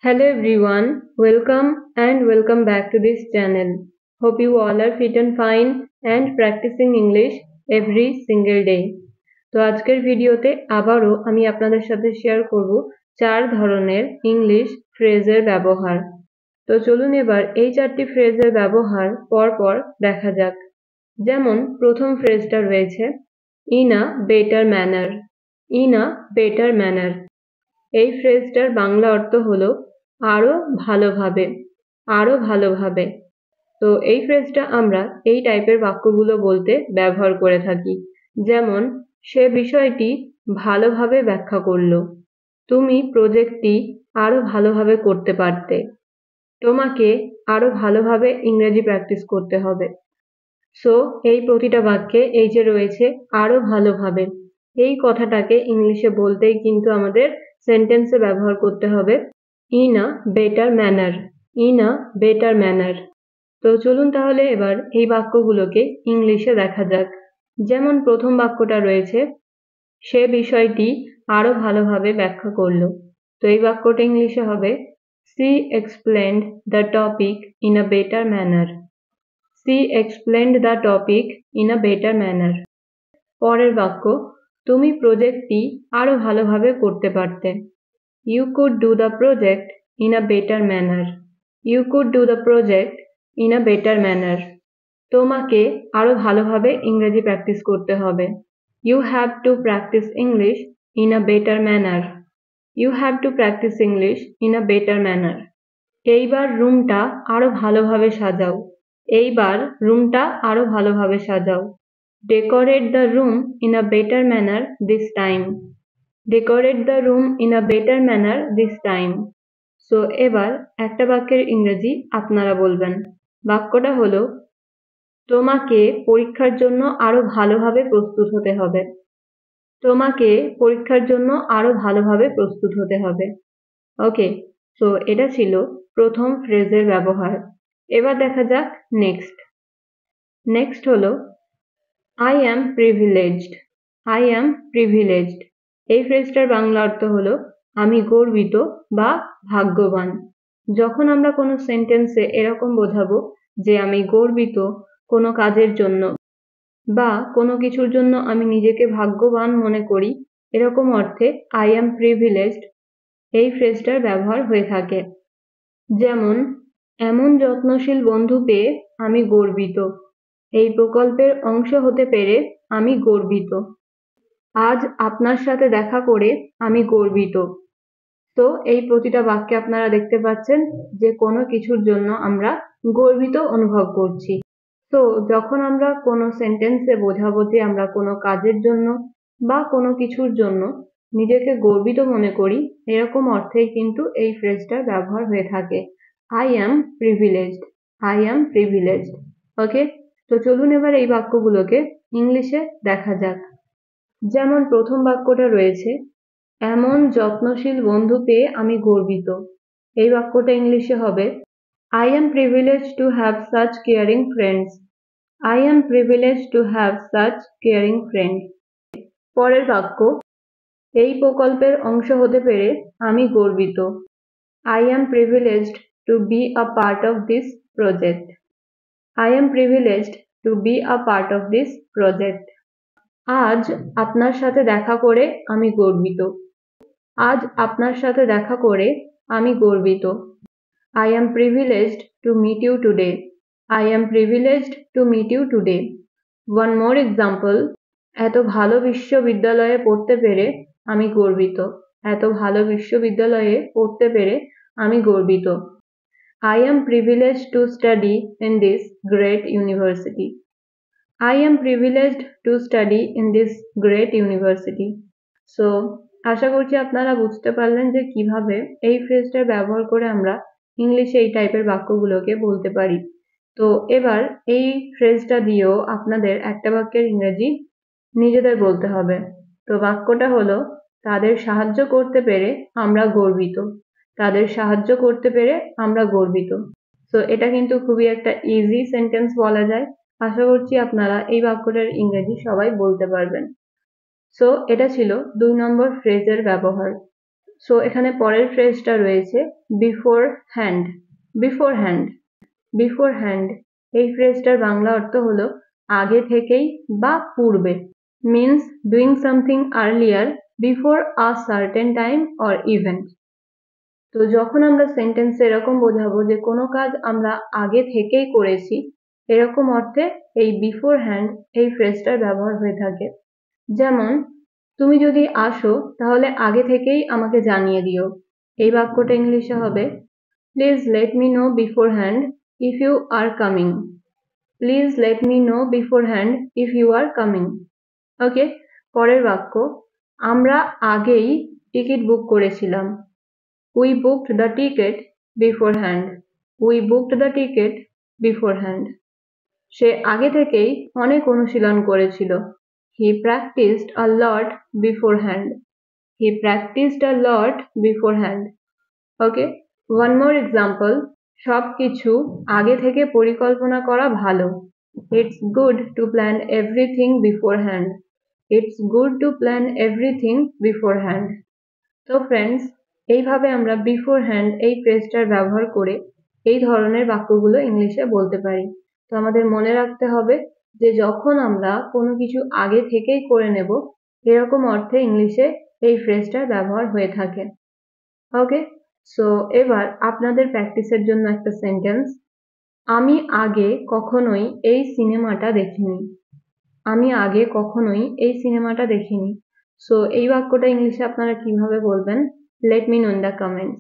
Hello everyone, welcome back to this channel. Hope you all are fit and fine and practicing English every single day. তো আজকের ভিডিওতে আবারও আমি আপনাদের সাথে শেয়ার করব 4 ধরনের ইংলিশ ফ্রেজের ব্যবহার। তো চলুন এবার এই 4টি ফ্রেজের ব্যবহার পরপর দেখা যাক। যেমন প্রথম ফ্রেজটা রয়েছে in a better manner. in a better manner এই ফ্রেজটার বাংলা অর্থ হলো আরো ভালোভাবে, আরো ভালোভাবে। তো এই ফ্রেজটা আমরা এই টাইপের বাক্যগুলো বলতে ব্যবহার করে থাকি। যেমন সে বিষয়টি ভালোভাবে ব্যাখ্যা করলো, তুমি প্রজেক্টটি আরো ভালোভাবে করতে পারতে, তোমাকে আরো ভালোভাবে ইংরেজি প্র্যাকটিস করতে হবে। সো এই প্রতিটা বাক্যে এই যে রয়েছে আরো ভালোভাবে, এই কথাটাকে ইংলিশে বলতেই কিন্তু আমাদের সেন্টেন্সে ব্যবহার করতে হবে in a better manner, in a better manner। তো চলুন তাহলে এবার এই বাক্যগুলোকে ইংলিশে দেখা যাক। যেমন প্রথম বাক্যটা রয়েছে সে বিষয়টি আরো ভালোভাবে ব্যাখ্যা করলো। তো এই বাক্যটা ইংলিশে হবে she explained the topic in a better manner, she explained the topic in a better manner। পরের বাক্য তুমি প্রজেক্টটি আরো ভালোভাবে করতে পারতে, you could do the project in a better manner, you could do the project in a better manner। তোমাকে আরো ভালোভাবে ইংরেজি প্র্যাকটিস করতে হবে, you have to practice English in a better manner, you have to practice English in a better manner। এইবার রুমটা আরো ভালোভাবে সাজাও, এইবার রুমটা আরো ভালোভাবে সাজাও, decorate the room in a better manner this time, decorate the room in a better manner this time। So এবার একটা বাক্যের ইংরেজি আপনারা বলবেন। বাক্যটা হলো তোমাকে পরীক্ষার জন্য আরো ভালোভাবে প্রস্তুত হতে হবে, তোমাকে পরীক্ষার জন্য আরো ভালোভাবে প্রস্তুত হতে হবে। ওকে, সো এটা ছিল প্রথম ফ্রেজের ব্যবহার। এবার দেখা যাক নেক্সট। নেক্সট হলো I am privileged, I am privileged। এই ফ্রেজটার বাংলা অর্থ হলো আমি গর্বিত বা ভাগ্যবান। যখন আমরা কোনো সেন্টেন্সে এরকম বোঝাবো যে আমি গর্বিত কোনো কাজের জন্য বা কোনো কিছুর জন্য আমি নিজেকে ভাগ্যবান মনে করি, এরকম অর্থে I am privileged এই ফ্রেজটার ব্যবহার হয়ে থাকে। যেমন এমন যত্নশীল বন্ধু পেয়ে আমি গর্বিত, এই প্রকল্পের অংশ হতে পেরে আমি গর্বিত, আজ আপনার সাথে দেখা করে আমি গর্বিত। তো এই প্রতিটা বাক্যে আপনারা দেখতে পাচ্ছেন যে কোনো কিছুর জন্য আমরা গর্বিত অনুভব করছি। তো যখন আমরা কোনো সেন্টেন্সে বোঝাবো যে আমরা কোনো কাজের জন্য বা কোনো কিছুর জন্য নিজেকে গর্বিত মনে করি, এরকম অর্থেই কিন্তু এই ফ্রেজটার ব্যবহার হয়ে থাকে I am privileged, I am privileged। ওকে, তো চলুন এবার এই বাক্যগুলোকে ইংলিশে দেখা যাক। যেমন প্রথম বাক্যটা রয়েছে এমন যত্নশীল বন্ধু পেয়ে আমি গর্বিত। এই বাক্যটা ইংলিশে হবে I am privileged to have such caring friends, I am privileged to have such caring friends। পরের বাক্য এই প্রকল্পের অংশ হতে পেরে আমি গর্বিত, I am privileged to be a part of this project, I am privileged to be a part of this project। আজ আপনার সাথে দেখা করে আমি গর্বিত, আজ আপনার সাথে দেখা করে আমি গর্বিত, I am privileged to meet you today, I am privileged to meet you today। One more example, এত ভালো বিশ্ববিদ্যালয়ে পড়তে পেরে আমি গর্বিত, এত ভালো বিশ্ববিদ্যালয়ে পড়তে পেরে আমি গর্বিত, I am privileged to study in this great university, I am privileged to study in this great university। So আশা করছি আপনারা বুঝতে পারলেন যে কিভাবে এই ফ্রেজটার ব্যবহার করে আমরা ইংলিশে এই টাইপের বাক্যগুলোকে বলতে পারি। তো এবার এই ফ্রেজটা দিয়েও আপনাদের একটা বাক্যের ইংরেজি নিজেদের বলতে হবে। তো বাক্যটা হলো তাদের সাহায্য করতে পেরে আমরা গর্বিত, তাদের সাহায্য করতে পেরে আমরা গর্বিত। তো এটা কিন্তু খুবই একটা ইজি সেন্টেন্স বলা যায়। আশা করছি আপনারা এই বাক্যটার ইংরেজি সবাই বলতে পারবেন। সো এটা ছিল 2 নম্বর ফ্রেজের ব্যবহার। সো এখানে পরের ফ্রেজটা রয়েছে before hand. Before hand, before hand এই ফ্রেজটার বাংলা অর্থ হলো আগে থেকেই বা পূর্বে। Means doing something earlier before a certain time or event. তো যখন আমরা সেন্টেন্সে এরকম বোঝাবো যে কোনো কাজ আমরা আগে থেকেই করেছি, এরকম অর্থে এই বিফোর হ্যান্ড এই ফ্রেজটার ব্যবহার হয়ে থাকে। যেমন তুমি যদি আসো তাহলে আগে থেকেই আমাকে জানিয়ে দিও। এই বাক্যটা ইংলিশে হবে please let me know beforehand if you are coming. Please let me know beforehand if you are coming. Okay, পরের বাক্য আমরা আগেই টিকিট বুক করেছিলাম। We booked the ticket beforehand. We booked the ticket beforehand. সে আগে থেকেই অনেক অনুশীলন করেছিল। He practiced a lot beforehand. He practiced a lot beforehand. Okay, one more example. সবকিছু আগে থেকে পরিকল্পনা করা ভালো। It's good to plan everything beforehand. It's good to plan everything beforehand. So friends, এইভাবে আমরা বিফোর হ্যান্ড এই ফ্রেজটার ব্যবহার করে এই ধরনের বাক্যগুলো ইংলিশে বলতে পারি। তো আমাদের মনে রাখতে হবে যে যখন আমরা কোনো কিছু আগে থেকেই করে নেব, এরকম অর্থে ইংলিশে এই ফ্রেজটার ব্যবহার হয়ে থাকে। ওকে, সো এবার আপনাদের প্র্যাকটিসের জন্য একটা সেন্টেন্স। আমি আগে কখনোই এই সিনেমাটা দেখিনি। আমি আগে কখনোই এই সিনেমাটা দেখিনি। সো এই বাক্যটা ইংলিশে আপনারা কিভাবে বলবেন? Late me no in the comments.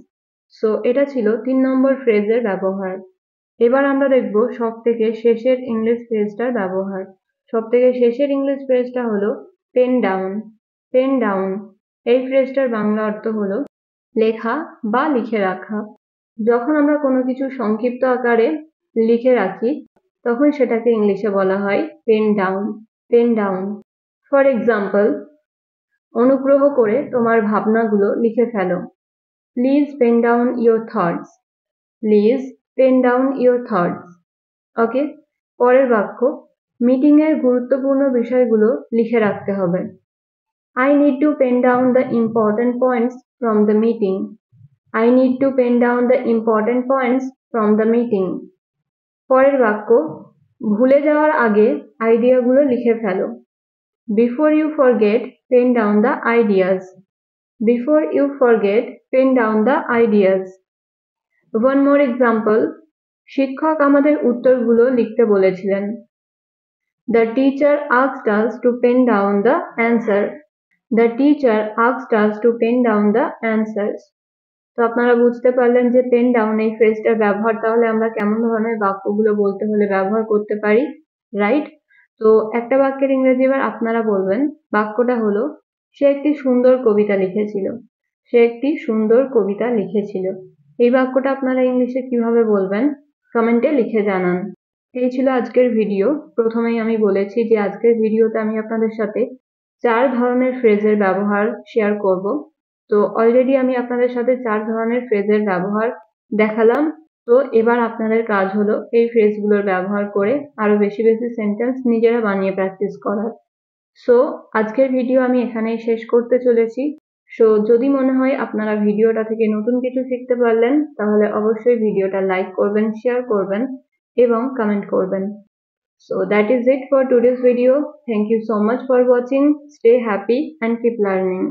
So এটা ছিল 3 নম্বর ফ্রেজের ব্যবহার। এবার আমরা দেখব সব থেকে শেষের ইংলিশ ফ্রেজটার ব্যবহার। সব থেকে শেষের ইংলিশ ফ্রেজটা হলো পেন ডাউন। পেন ডাউন এই ফ্রেজটার বাংলা অর্থ হলো লেখা বা লিখে রাখা। যখন আমরা কোনো কিছু সংক্ষিপ্ত আকারে লিখে রাখি তখন সেটাকে ইংলিশে বলা হয় pen down. Pen down. For example, অনুগ্রহ করে তোমার ভাবনাগুলো লিখে ফেলো। Please pen down your thoughts. Please pen down your thoughts. Okay, পরের বাক্য মিটিং এর গুরুত্বপূর্ণ বিষয়গুলো লিখে রাখতে হবে। I need to pen down the important points from the meeting. I need to pen down the important points from the meeting. পরের বাক্য ভুলে যাওয়ার আগে আইডিয়াগুলো লিখে ফেলো। Before you forget, pen down the ideas. Before you forget, pen down the ideas. One more example. শিক্ষক আমাদের উত্তরগুলো লিখতে বলেছিলেন। The teacher asked us to pen down the answer. The teacher asked us to pen down the answers. তো আপনারা বুঝতে পারলেন যে পেন ডাউন এই ফ্রেজটার ব্যবহার তাহলে আমরা কেমন ধরনের বাক্যগুলো বলতে হলে ব্যবহার করতে পারি, রাইট? তো একটা বাক্যের ইংরেজি এবার আপনারা বলবেন। বাক্যটা হলো সে একটি সুন্দর কবিতা লিখেছিল। সে একটি সুন্দর কবিতা লিখেছিল। এই বাক্যটা আপনারা ইংলিশে কিভাবে বলবেন কমেন্টে লিখে জানান। এই ছিল আজকের ভিডিও। প্রথমেই আমি বলেছি যে আজকের ভিডিওতে আমি আপনাদের সাথে 4 ধরনের ফ্রেজের ব্যবহার শেয়ার করব। তো অলরেডি আমি আপনাদের সাথে 4 ধরনের ফ্রেজের ব্যবহার দেখালাম। তো এবার আপনাদের কাজ হলো এই ফ্রেজগুলোর ব্যবহার করে আরো বেশি বেশি সেন্টেন্স নিজেরা বানিয়ে প্র্যাকটিস করার। সো আজকের ভিডিও আমি এখানেই শেষ করতে চলেছি। সো যদি মনে হয় আপনারা ভিডিওটা থেকে নতুন কিছু শিখতে পারলেন তাহলে অবশ্যই ভিডিওটা লাইক করবেন, শেয়ার করবেন এবং কমেন্ট করবেন। So that is it for today's video. Thank you so much for watching. Stay happy and keep learning.